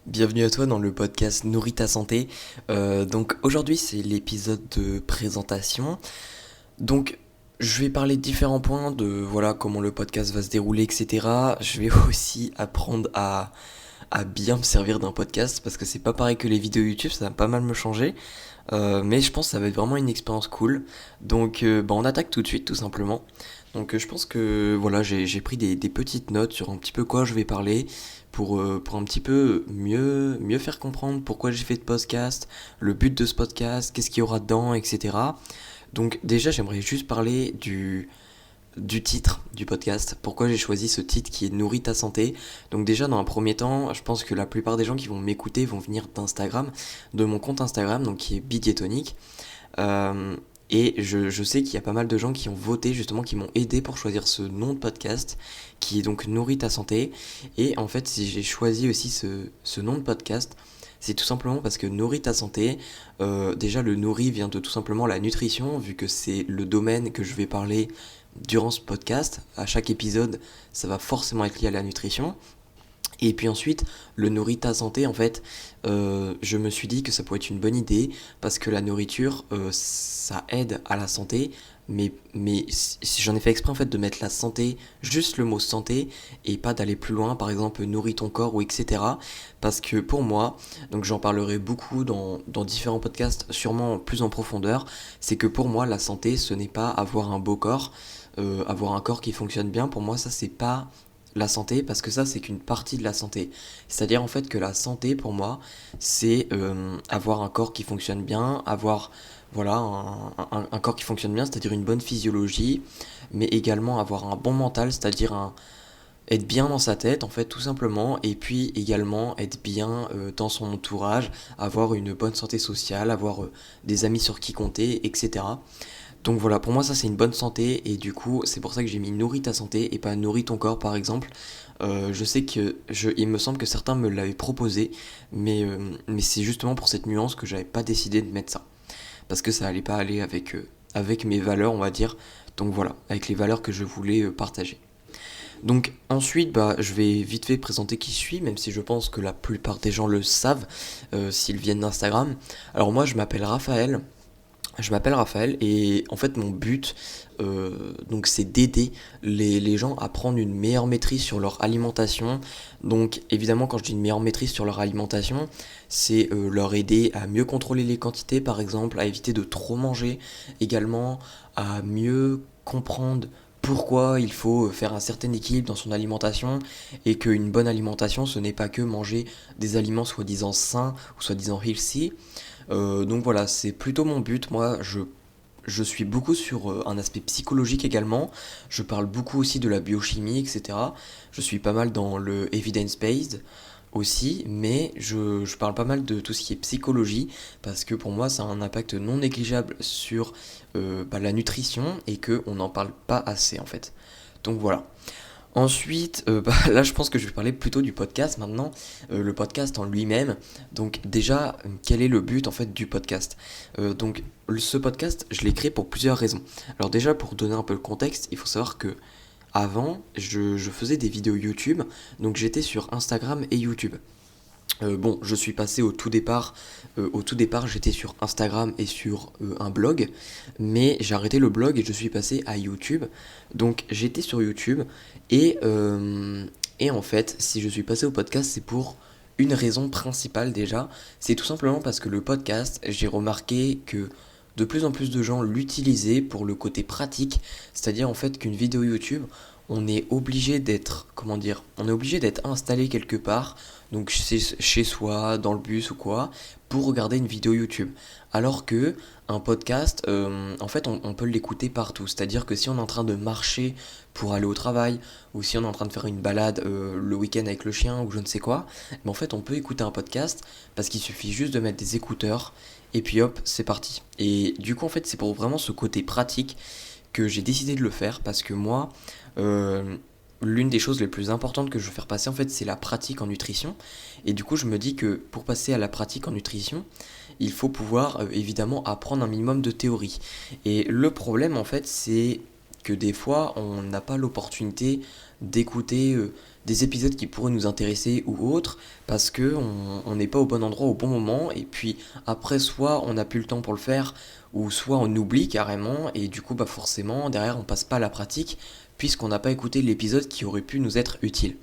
Bienvenue à toi dans le podcast Nourris ta santé. Donc aujourd'hui c'est l'épisode de présentation. Donc je vais parler de différents points de voilà comment le podcast va se dérouler, etc. Je vais aussi apprendre à bien me servir d'un podcast parce que c'est pas pareil que les vidéos YouTube, ça va pas mal me changer. Mais je pense que ça va être vraiment une expérience cool. Donc on attaque tout de suite tout simplement. Donc je pense que voilà, j'ai pris des petites notes sur un petit peu quoi je vais parler pour un petit peu mieux faire comprendre pourquoi j'ai fait de podcast, le but de ce podcast, qu'est-ce qu'il y aura dedans, etc. Donc déjà j'aimerais juste parler du titre du podcast, pourquoi j'ai choisi ce titre qui est Nourris ta santé. Donc déjà dans un premier temps, je pense que la plupart des gens qui vont m'écouter vont venir d'Instagram, de mon compte Instagram, donc qui est Bidiétonique. Euh, et je sais qu'il y a pas mal de gens qui ont voté justement, qui m'ont aidé pour choisir ce nom de podcast, qui est donc Nourris ta santé. Et en fait, si j'ai choisi aussi ce nom de podcast, c'est tout simplement parce que Nourris ta santé, déjà le nourri vient de tout simplement la nutrition, vu que c'est le domaine que je vais parler durant ce podcast. À chaque épisode, ça va forcément être lié à la nutrition. Et puis ensuite, le nourrit ta santé, en fait, je me suis dit que ça pourrait être une bonne idée parce que la nourriture, ça aide à la santé. Mais si j'en ai fait exprès en fait de mettre la santé, juste le mot santé, et pas d'aller plus loin, par exemple nourris ton corps ou etc. Parce que pour moi, donc j'en parlerai beaucoup dans différents podcasts, sûrement plus en profondeur, c'est que pour moi la santé ce n'est pas avoir un beau corps, avoir un corps qui fonctionne bien, pour moi ça c'est pas la santé, parce que ça c'est qu'une partie de la santé. C'est-à-dire en fait que la santé pour moi c'est avoir un corps qui fonctionne bien, avoir voilà un corps qui fonctionne bien, c'est-à-dire une bonne physiologie, mais également avoir un bon mental, c'est-à-dire être bien dans sa tête en fait tout simplement, et puis également être bien dans son entourage, avoir une bonne santé sociale, avoir des amis sur qui compter, etc. Donc voilà, pour moi ça c'est une bonne santé, et du coup c'est pour ça que j'ai mis nourris ta santé et pas nourris ton corps par exemple. Je sais que il me semble que certains me l'avaient proposé, mais c'est justement pour cette nuance que j'avais pas décidé de mettre ça. Parce que ça allait pas aller avec mes valeurs on va dire. Donc voilà, avec les valeurs que je voulais partager. Donc ensuite, je vais vite fait présenter qui je suis, même si je pense que la plupart des gens le savent s'ils viennent d'Instagram. Alors moi, je m'appelle Raphaël et en fait mon but donc c'est d'aider les gens à prendre une meilleure maîtrise sur leur alimentation. Donc évidemment quand je dis une meilleure maîtrise sur leur alimentation, c'est leur aider à mieux contrôler les quantités par exemple, à éviter de trop manger, également à mieux comprendre pourquoi il faut faire un certain équilibre dans son alimentation, et qu'une bonne alimentation ce n'est pas que manger des aliments soi-disant sains ou soi-disant healthy. Donc voilà, c'est plutôt mon but. Moi, je suis beaucoup sur un aspect psychologique également. Je parle beaucoup aussi de la biochimie, etc. Je suis pas mal dans le evidence-based aussi, mais je parle pas mal de tout ce qui est psychologie, parce que pour moi, ça a un impact non négligeable sur la nutrition, et qu'on n'en parle pas assez en fait. Donc voilà. Ensuite, là je pense que je vais parler plutôt du podcast maintenant, le podcast en lui-même. Donc déjà, quel est le but en fait du podcast? Donc ce podcast, je l'ai créé pour plusieurs raisons. Alors déjà, pour donner un peu le contexte, il faut savoir que avant, je faisais des vidéos YouTube, donc j'étais sur Instagram et YouTube. Bon, je suis passé au tout départ j'étais sur Instagram et sur un blog, mais j'ai arrêté le blog et je suis passé à YouTube. Donc j'étais sur YouTube, et en fait, si je suis passé au podcast, c'est pour une raison principale déjà, c'est tout simplement parce que le podcast, j'ai remarqué que de plus en plus de gens l'utilisaient pour le côté pratique, c'est-à-dire en fait qu'une vidéo YouTube, on est obligé d'être, comment dire, on est obligé d'être installé quelque part, donc chez soi, dans le bus ou quoi, pour regarder une vidéo YouTube. Alors que un podcast, en fait, on peut l'écouter partout. C'est-à-dire que si on est en train de marcher pour aller au travail, ou si on est en train de faire une balade le week-end avec le chien, ou je ne sais quoi, mais en fait, on peut écouter un podcast parce qu'il suffit juste de mettre des écouteurs, et puis hop, c'est parti. Et du coup, en fait, c'est pour vraiment ce côté pratique que j'ai décidé de le faire, parce que moi, euh, l'une des choses les plus importantes que je veux faire passer en fait c'est la pratique en nutrition, et du coup je me dis que pour passer à la pratique en nutrition il faut pouvoir évidemment apprendre un minimum de théorie. Et le problème en fait c'est que des fois on n'a pas l'opportunité d'écouter des épisodes qui pourraient nous intéresser ou autres, parce que on n'est pas au bon endroit au bon moment, et puis après soit on n'a plus le temps pour le faire, ou soit on oublie carrément, et du coup bah forcément derrière on passe pas à la pratique, puisqu'on n'a pas écouté l'épisode qui aurait pu nous être utile.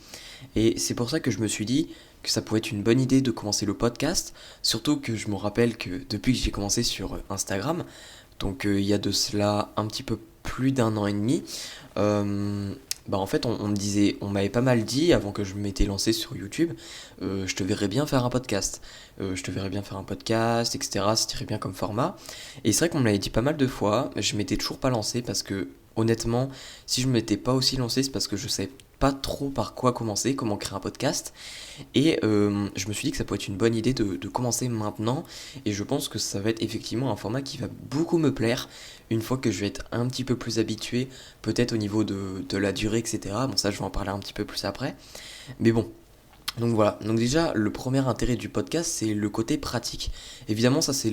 Et c'est pour ça que je me suis dit que ça pouvait être une bonne idée de commencer le podcast, surtout que je me rappelle que depuis que j'ai commencé sur Instagram, donc il y a de cela un petit peu plus d'un an et demi, bah en fait on me disait, on m'avait pas mal dit avant que je m'étais lancé sur YouTube, je te verrais bien faire un podcast, je te verrais bien faire un podcast, etc. C'était bien comme format. Et c'est vrai qu'on me l'avait dit pas mal de fois, mais je m'étais toujours pas lancé parce que honnêtement, si je m'étais pas aussi lancé, c'est parce que je savais pas trop par quoi commencer, comment créer un podcast. Et je me suis dit que ça pourrait être une bonne idée de commencer maintenant. Et je pense que ça va être effectivement un format qui va beaucoup me plaire une fois que je vais être un petit peu plus habitué, peut-être au niveau de la durée, etc. Bon, ça, je vais en parler un petit peu plus après. Mais bon. Donc voilà, donc déjà le premier intérêt du podcast c'est le côté pratique. Évidemment ça c'est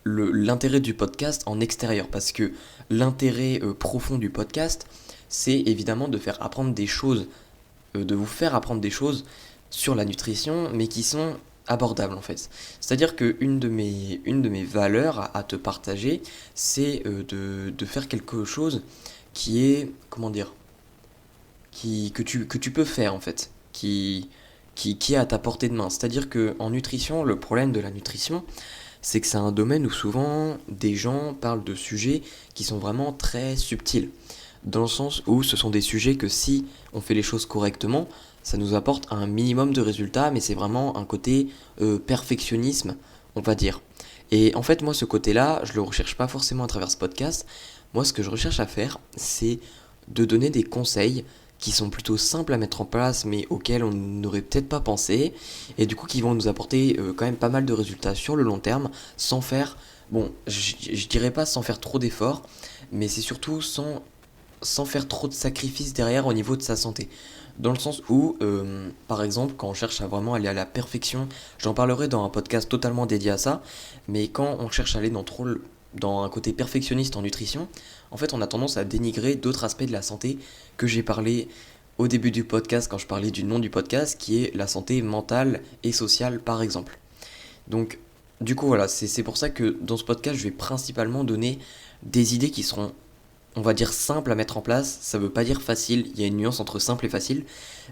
l'intérêt du podcast en extérieur parce que l'intérêt profond du podcast c'est évidemment de faire apprendre des choses, de vous faire apprendre des choses sur la nutrition mais qui sont abordables en fait. C'est-à-dire qu'une une de mes valeurs à te partager c'est de faire quelque chose qui est, comment dire, que tu peux faire en fait, qui est à ta portée de main. C'est-à-dire qu'en nutrition, le problème de la nutrition, c'est que c'est un domaine où souvent des gens parlent de sujets qui sont vraiment très subtils. Dans le sens où ce sont des sujets que si on fait les choses correctement, ça nous apporte un minimum de résultats, mais c'est vraiment un côté perfectionnisme, on va dire. Et en fait, moi, ce côté-là, je le recherche pas forcément à travers ce podcast. Moi, ce que je recherche à faire, c'est de donner des conseils qui sont plutôt simples à mettre en place, mais auxquels on n'aurait peut-être pas pensé, et du coup qui vont nous apporter quand même pas mal de résultats sur le long terme, sans faire, bon, je dirais pas sans faire trop d'efforts, mais c'est surtout sans faire trop de sacrifices derrière au niveau de sa santé. Dans le sens où, par exemple, quand on cherche à vraiment aller à la perfection, j'en parlerai dans un podcast totalement dédié à ça, mais quand on cherche à aller dans un côté perfectionniste en nutrition, en fait on a tendance à dénigrer d'autres aspects de la santé que j'ai parlé au début du podcast quand je parlais du nom du podcast, qui est la santé mentale et sociale par exemple. Donc du coup voilà, c'est pour ça que dans ce podcast je vais principalement donner des idées qui seront, on va dire, simple à mettre en place. Ça veut pas dire facile, il y a une nuance entre simple et facile,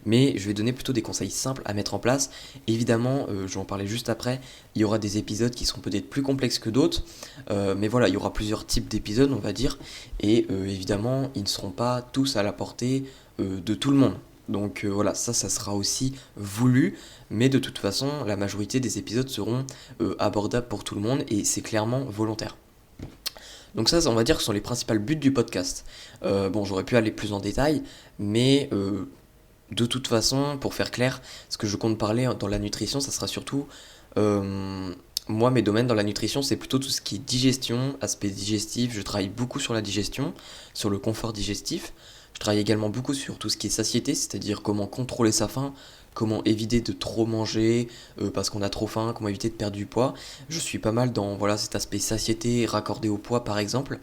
mais je vais donner plutôt des conseils simples à mettre en place. Évidemment, je vais en parler juste après, il y aura des épisodes qui seront peut-être plus complexes que d'autres, mais voilà, il y aura plusieurs types d'épisodes, on va dire, et évidemment, ils ne seront pas tous à la portée de tout le monde. Donc voilà, ça sera aussi voulu, mais de toute façon, la majorité des épisodes seront abordables pour tout le monde, et c'est clairement volontaire. Donc ça, on va dire que ce sont les principaux buts du podcast. Bon, j'aurais pu aller plus en détail, mais de toute façon, pour faire clair, ce que je compte parler dans la nutrition, ça sera surtout, moi, mes domaines dans la nutrition, c'est plutôt tout ce qui est digestion, aspect digestif. Je travaille beaucoup sur la digestion, sur le confort digestif. Je travaille également beaucoup sur tout ce qui est satiété, c'est-à-dire comment contrôler sa faim, comment éviter de trop manger parce qu'on a trop faim, comment éviter de perdre du poids. Je suis pas mal dans, voilà, cet aspect satiété raccordé au poids par exemple.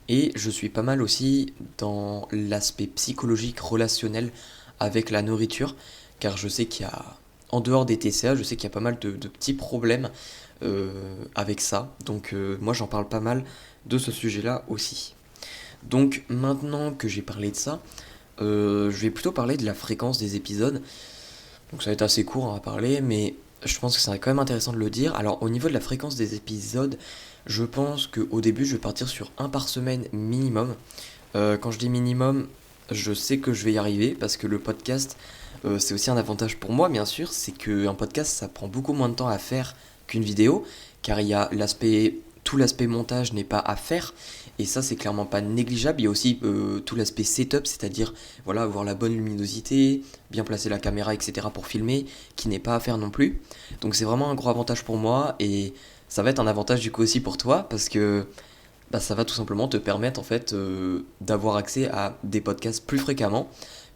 Et je suis pas mal aussi dans l'aspect psychologique, relationnel avec la nourriture, car je sais qu'il y a, en dehors des TCA, je sais qu'il y a pas mal de petits problèmes avec ça. Donc moi j'en parle pas mal de ce sujet-là aussi. Donc maintenant que j'ai parlé de ça, je vais plutôt parler de la fréquence des épisodes. Donc ça va être assez court à parler, mais je pense que c'est quand même intéressant de le dire. Alors au niveau de la fréquence des épisodes, je pense qu'au début je vais partir sur un par semaine minimum. Quand je dis minimum, je sais que je vais y arriver parce que le podcast, c'est aussi un avantage pour moi bien sûr, c'est qu'un podcast ça prend beaucoup moins de temps à faire qu'une vidéo, car il y a tout l'aspect montage n'est pas à faire, et ça c'est clairement pas négligeable. Il y a aussi tout l'aspect setup, c'est-à-dire voilà, avoir la bonne luminosité, bien placer la caméra, etc. pour filmer, qui n'est pas à faire non plus. Donc c'est vraiment un gros avantage pour moi, et ça va être un avantage du coup aussi pour toi, parce que bah, ça va tout simplement te permettre en fait d'avoir accès à des podcasts plus fréquemment,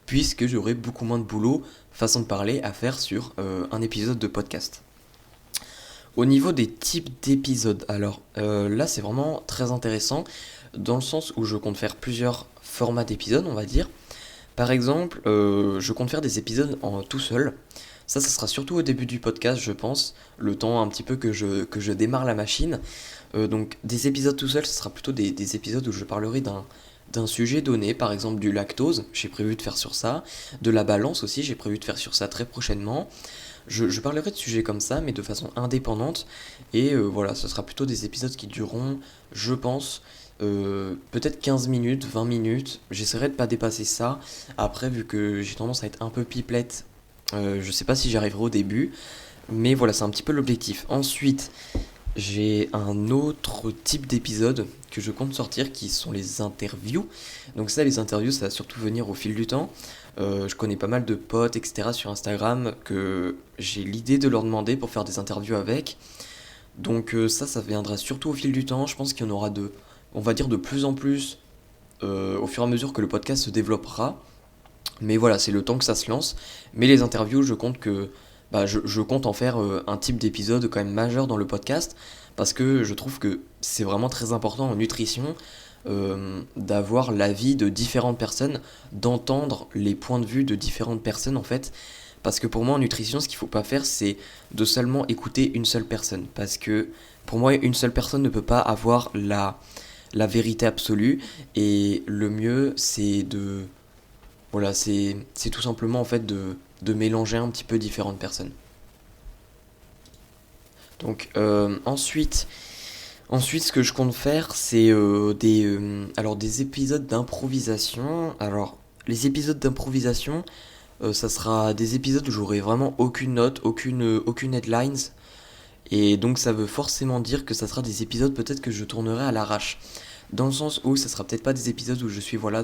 puisque j'aurai beaucoup moins de boulot, façon de parler, à faire sur un épisode de podcast. Au niveau des types d'épisodes, alors là c'est vraiment très intéressant, dans le sens où je compte faire plusieurs formats d'épisodes, on va dire. Par exemple, je compte faire des épisodes tout seul. Ça sera surtout au début du podcast, je pense, le temps un petit peu que je démarre la machine. Donc des épisodes tout seul, ce sera plutôt des épisodes où je parlerai d'un sujet donné, par exemple du lactose, j'ai prévu de faire sur ça, de la balance aussi, j'ai prévu de faire sur ça très prochainement. Je parlerai de sujets comme ça, mais de façon indépendante, et voilà, ce sera plutôt des épisodes qui dureront, je pense, peut-être 15 minutes, 20 minutes, j'essaierai de pas dépasser ça. Après, vu que j'ai tendance à être un peu pipelette, je sais pas si j'y arriverai au début, mais voilà, c'est un petit peu l'objectif. Ensuite, j'ai un autre type d'épisode que je compte sortir qui sont les interviews. Donc ça, les interviews, ça va surtout venir au fil du temps. Je connais pas mal de potes, etc. sur Instagram que j'ai l'idée de leur demander pour faire des interviews avec. Donc ça viendra surtout au fil du temps. Je pense qu'il y en aura on va dire de plus en plus au fur et à mesure que le podcast se développera. Mais voilà, c'est le temps que ça se lance. Mais les interviews, je compte en faire un type d'épisode quand même majeur dans le podcast parce que je trouve que c'est vraiment très important en nutrition d'avoir l'avis de différentes personnes, d'entendre les points de vue de différentes personnes en fait. Parce que pour moi en nutrition, ce qu'il ne faut pas faire, c'est de seulement écouter une seule personne. Parce que pour moi, une seule personne ne peut pas avoir la vérité absolue. Et le mieux, c'est de voilà, c'est tout simplement en fait de mélanger un petit peu différentes personnes. Donc ensuite, ce que je compte faire, c'est alors des épisodes d'improvisation. Alors les épisodes d'improvisation, ça sera des épisodes où j'aurai vraiment aucune note, aucune headlines. Et donc ça veut forcément dire que ça sera des épisodes peut-être que je tournerai à l'arrache. Dans le sens où ça sera peut-être pas des épisodes où je suis voilà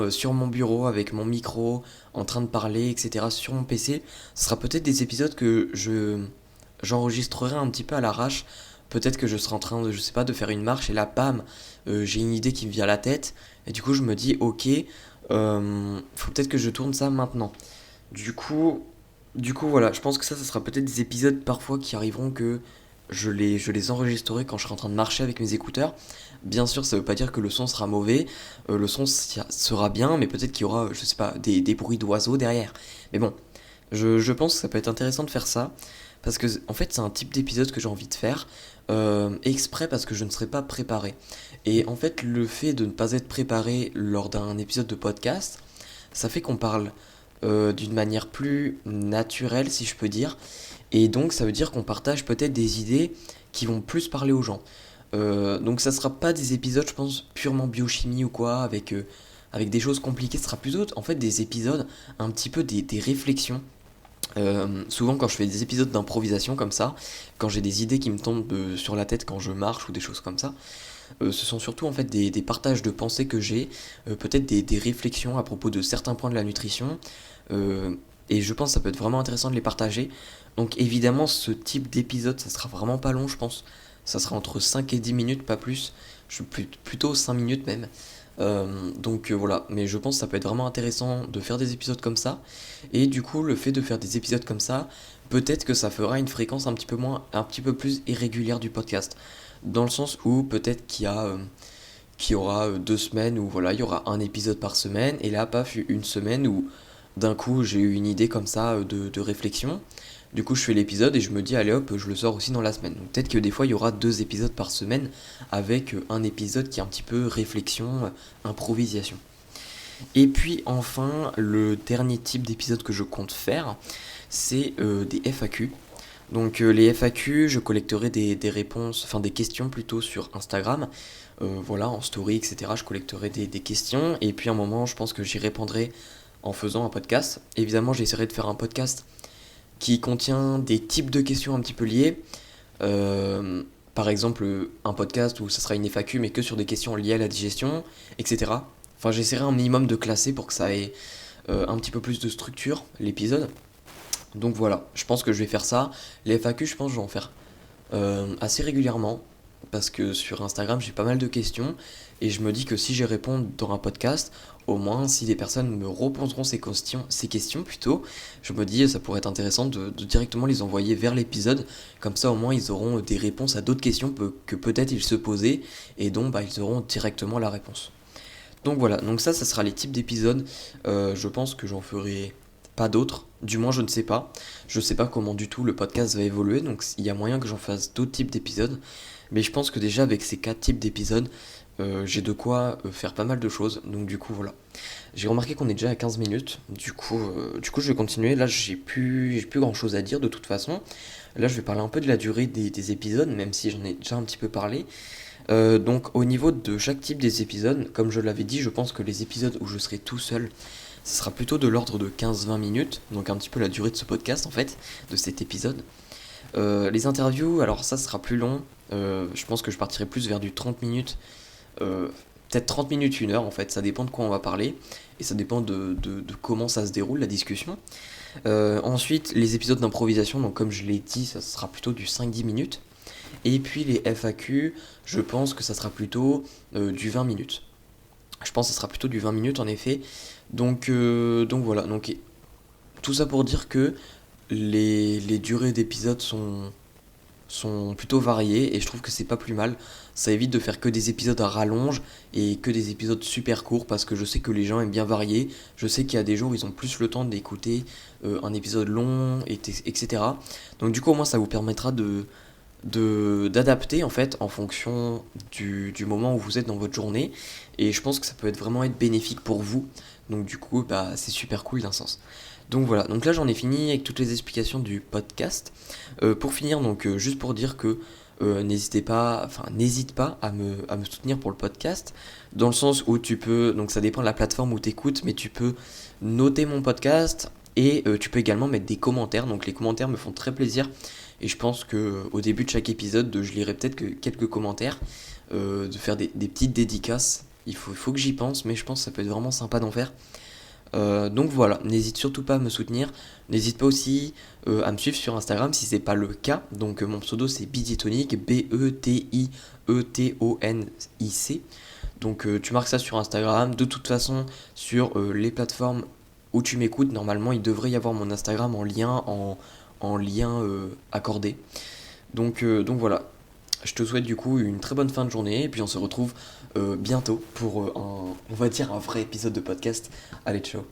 sur mon bureau avec mon micro en train de parler, etc. sur mon PC. Ce sera peut-être des épisodes que j'enregistrerai un petit peu à l'arrache. Peut-être que je serai en train de, je sais pas, de faire une marche et là, bam, j'ai une idée qui me vient à la tête. Et du coup, je me dis, ok, faut peut-être que je tourne ça maintenant. Du coup, voilà, je pense que ça sera peut-être des épisodes parfois qui arriveront que je les enregistrerai quand je serai en train de marcher avec mes écouteurs. Bien sûr, ça veut pas dire que le son sera mauvais, le son sera bien, mais peut-être qu'il y aura, je sais pas, des bruits d'oiseaux derrière. Mais bon, je pense que ça peut être intéressant de faire ça, parce que en fait c'est un type d'épisode que j'ai envie de faire, exprès parce que je ne serai pas préparé. Et en fait le fait de ne pas être préparé lors d'un épisode de podcast, ça fait qu'on parle d'une manière plus naturelle si je peux dire, et donc ça veut dire qu'on partage peut-être des idées qui vont plus parler aux gens. Donc ça sera pas des épisodes, je pense, purement biochimie ou quoi, avec des choses compliquées. Ce sera plutôt en fait des épisodes, un petit peu des réflexions. Souvent quand je fais des épisodes d'improvisation comme ça, quand j'ai des idées qui me tombent sur la tête quand je marche ou des choses comme ça, ce sont surtout en fait des partages de pensées que j'ai, peut-être des réflexions à propos de certains points de la nutrition, et je pense que ça peut être vraiment intéressant de les partager. Donc évidemment ce type d'épisode ça sera vraiment pas long je pense, ça sera entre 5 et 10 minutes, pas plus, plutôt 5 minutes même. Donc voilà, mais je pense que ça peut être vraiment intéressant de faire des épisodes comme ça, et du coup le fait de faire des épisodes comme ça, peut-être que ça fera une fréquence un petit peu plus irrégulière du podcast, dans le sens où peut-être qu'il y aura 2 semaines où voilà, il y aura un épisode par semaine, et là, paf, une semaine où d'un coup j'ai eu une idée comme ça de réflexion. Du coup, je fais l'épisode et je me dis, allez hop, je le sors aussi dans la semaine. Donc peut-être que des fois, il y aura 2 épisodes par semaine avec un épisode qui est un petit peu réflexion, improvisation. Et puis enfin, le dernier type d'épisode que je compte faire, c'est des FAQ. Donc les FAQ, je collecterai des réponses, enfin des questions plutôt sur Instagram. Voilà, en story, etc. Je collecterai des questions. Et puis à un moment, je pense que j'y répondrai en faisant un podcast. Évidemment, j'essaierai de faire un podcast qui contient des types de questions un petit peu liées. Par exemple, un podcast où ça sera une FAQ, mais que sur des questions liées à la digestion, etc. Enfin, j'essaierai un minimum de classer pour que ça ait un petit peu plus de structure, l'épisode. Donc voilà, je pense que je vais faire ça. Les FAQ, je pense que je vais en faire assez régulièrement, parce que sur Instagram, j'ai pas mal de questions, et je me dis que si j'y réponds dans un podcast, au moins si des personnes me reposeront ces questions plutôt, je me dis ça pourrait être intéressant de directement les envoyer vers l'épisode, comme ça au moins ils auront des réponses à d'autres questions que peut-être ils se posaient, et donc ils auront directement la réponse. Donc voilà, donc ça sera les types d'épisodes. Je pense que j'en ferai pas d'autres, du moins je ne sais pas. Je sais pas comment du tout le podcast va évoluer, donc il y a moyen que j'en fasse d'autres types d'épisodes. Mais je pense que déjà avec ces 4 types d'épisodes, j'ai de quoi faire pas mal de choses. Donc du coup voilà. J'ai remarqué qu'on est déjà à 15 minutes. Du coup je vais continuer. Là j'ai plus grand chose à dire de toute façon. Là je vais parler un peu de la durée des épisodes, même si j'en ai déjà un petit peu parlé. Donc au niveau de chaque type des épisodes, comme je l'avais dit, je pense que les épisodes où je serai tout seul, ce sera plutôt de l'ordre de 15-20 minutes, donc un petit peu la durée de ce podcast en fait, de cet épisode. Les interviews, alors ça sera plus long, je pense que je partirai plus vers du 30 minutes, euh, peut-être 30 minutes, 1 heure en fait, ça dépend de quoi on va parler, et ça dépend de comment ça se déroule la discussion. Ensuite, les épisodes d'improvisation, donc comme je l'ai dit, ça sera plutôt du 5-10 minutes. Et puis les FAQ, je pense que ça sera plutôt du 20 minutes. Je pense que ça sera plutôt du 20 minutes en effet. Donc voilà, donc tout ça pour dire que les durées d'épisodes sont plutôt variées et je trouve que c'est pas plus mal. Ça évite de faire que des épisodes à rallonge et que des épisodes super courts parce que je sais que les gens aiment bien varier. Je sais qu'il y a des jours où ils ont plus le temps d'écouter un épisode long, etc. Donc du coup au moins ça vous permettra d'adapter en fait en fonction du moment où vous êtes dans votre journée et je pense que ça peut vraiment être bénéfique pour vous, donc du coup bah c'est super cool d'un sens. Donc voilà, donc là j'en ai fini avec toutes les explications du podcast. Pour finir, donc juste pour dire que n'hésite pas à me soutenir pour le podcast, dans le sens où tu peux, donc ça dépend de la plateforme où tu écoutes, mais tu peux noter mon podcast et tu peux également mettre des commentaires, donc les commentaires me font très plaisir et je pense que au début de chaque épisode, je lirai peut-être que quelques commentaires, de faire des petites dédicaces. Il faut que j'y pense, mais je pense que ça peut être vraiment sympa d'en faire. Donc voilà, n'hésite surtout pas à me soutenir. N'hésite pas aussi à me suivre sur Instagram si c'est pas le cas. Donc mon pseudo c'est Bitionic, Betietonic. Donc tu marques ça sur Instagram. De toute façon, sur les plateformes où tu m'écoutes, normalement il devrait y avoir mon Instagram en lien accordé. Donc voilà, je te souhaite du coup une très bonne fin de journée et puis on se retrouve bientôt pour on va dire un vrai épisode de podcast. Allez, ciao.